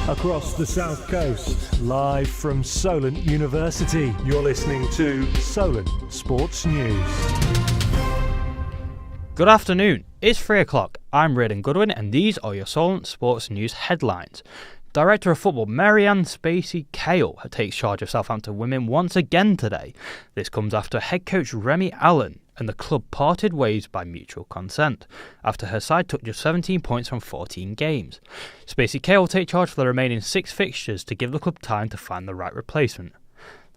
Across the South Coast, live from Solent University, you're listening to Solent Sports News. Good afternoon, it's 3 o'clock. I'm Reardon Goodwin and these are your Solent Sports News headlines. Director of Football Marianne Spacey-Cale takes charge of Southampton women once again today. This comes after head coach Remy Allen and the club parted ways by mutual consent, after her side took just 17 points from 14 games. Spacey-Cale will take charge for the remaining 6 fixtures to give the club time to find the right replacement.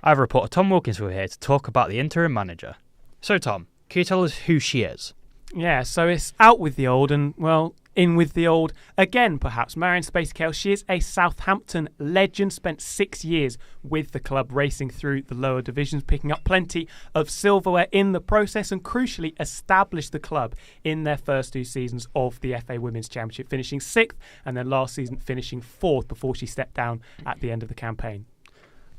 I have reporter Tom Wilkins here to talk about the interim manager. So Tom, can you tell us who she is? Yeah, so it's out with the old and, well, in with the old again, perhaps. Marianne Spacey-Cale, she is a Southampton legend, spent 6 years with the club, racing through the lower divisions, picking up plenty of silverware in the process and crucially established the club in their first 2 seasons of the FA Women's Championship, finishing 6th and then last season finishing 4th before she stepped down at the end of the campaign.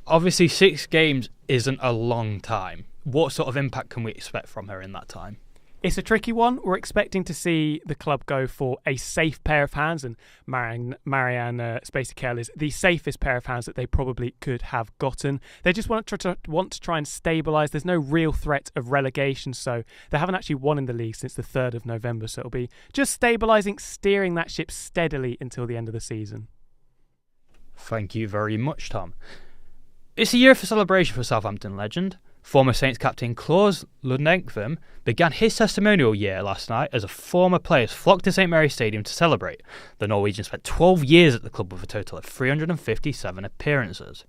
Obviously 6 games isn't a long time. What sort of impact can we expect from her in that time? It's a tricky one. We're expecting to see the club go for a safe pair of hands, and Marianne Spacey-Cale is the safest pair of hands that they probably could have gotten. They just want to try and stabilise. There's no real threat of relegation, so they haven't actually won in the league since the 3rd of November, so it'll be just stabilising, steering that ship steadily until the end of the season. Thank you very much, Tom. It's a year for celebration for Southampton legend. Former Saints captain Klaus Lundekvam began his testimonial year last night as former players flocked to St Mary's Stadium to celebrate. The Norwegian spent 12 years at the club with a total of 357 appearances.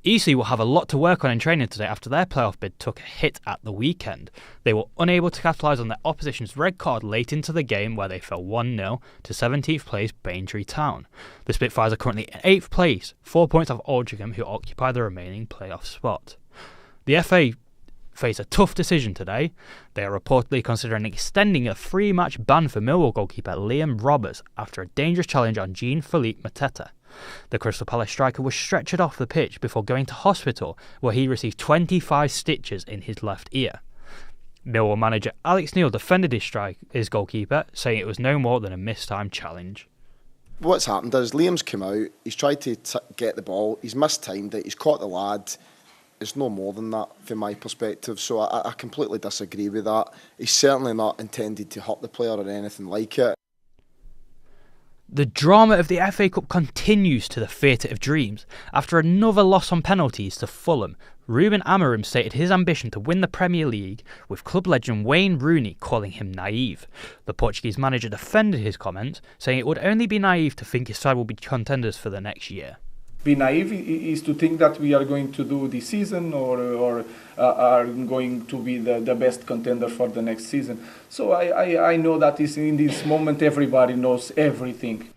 EC will have a lot to work on in training today after their playoff bid took a hit at the weekend. They were unable to capitalise on their opposition's red card late into the game where they fell 1-0 to 17th place Braintree Town. The Spitfires are currently in 8th place, 4 points off Aldringham, who occupy the remaining playoff spot. The FA face a tough decision today. They are reportedly considering extending a 3-match ban for Millwall goalkeeper Liam Roberts after a dangerous challenge on Jean-Philippe Mateta. The Crystal Palace striker was stretchered off the pitch before going to hospital, where he received 25 stitches in his left ear. Millwall manager Alex Neil defended his goalkeeper, saying it was no more than a mistimed challenge. What's happened is Liam's come out, he's tried to get the ball, he's mistimed it, he's caught the lad. It's no more than that from my perspective, so I completely disagree with that. He's certainly not intended to hurt the player or anything like it. The drama of the FA Cup continues to the Theatre of Dreams. After another loss on penalties to Fulham, Ruben Amorim stated his ambition to win the Premier League, with club legend Wayne Rooney calling him naive. The Portuguese manager defended his comments, saying it would only be naive to think his side will be contenders for the next year. Be naive is to think that we are going to do this season or are going to be the best contender for the next season. So I know that in this moment everybody knows everything.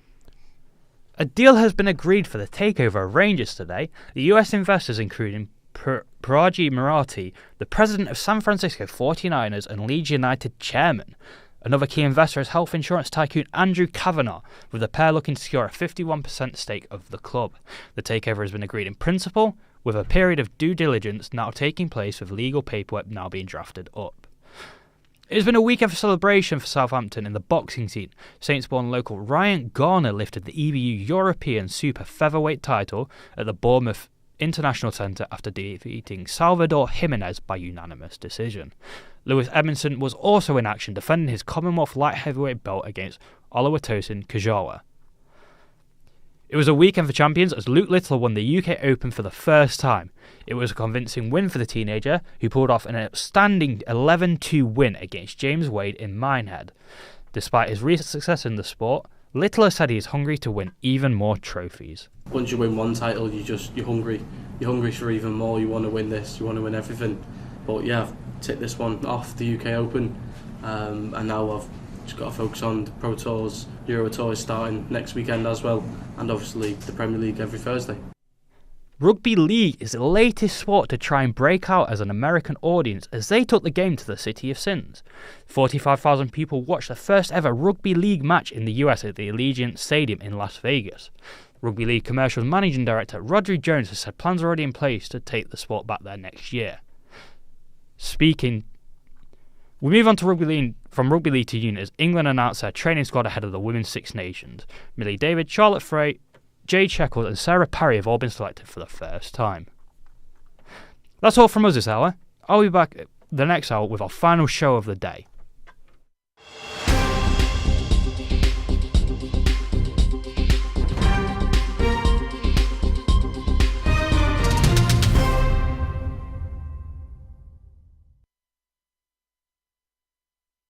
A deal has been agreed for the takeover of Rangers today. The US investors, including Paraji Marathi, the president of San Francisco 49ers and Leeds United chairman. Another key investor is health insurance tycoon Andrew Kavanagh, with the pair looking to secure a 51% stake of the club. The takeover has been agreed in principle, with a period of due diligence now taking place with legal paperwork now being drafted up. It has been a weekend for celebration for Southampton in the boxing scene. Saints-born local Ryan Garner lifted the EBU European Super Featherweight title at the Bournemouth International Centre after defeating Salvador Jimenez by unanimous decision. Lewis Edmondson was also in action, defending his Commonwealth light heavyweight belt against Oluwatosin Kajawa. It was a weekend for champions as Luke Littler won the UK Open for the first time. It was a convincing win for the teenager, who pulled off an outstanding 11-2 win against James Wade in Minehead. Despite his recent success in the sport, Littler said he is hungry to win even more trophies. Once you win one title, you're hungry. You're hungry for even more. You want to win this. You want to win everything. But yeah, I've ticked this one off, the UK Open, and now I've just got to focus on the Pro Tours, Euro Tours starting next weekend as well, and obviously the Premier League every Thursday. Rugby League is the latest sport to try and break out as an American audience as they took the game to the City of Sins. 45,000 people watched the first ever Rugby League match in the US at the Allegiant Stadium in Las Vegas. Rugby League Commercials Managing Director Rodri Jones has said plans are already in place to take the sport back there next year. We move on to Rugby League, from Rugby League to Unit as England announced their training squad ahead of the Women's Six Nations. Millie David, Charlotte Frey, Jade Sheckles and Sarah Parry have all been selected for the first time. That's all from us this hour. I'll be back the next hour with our final show of the day.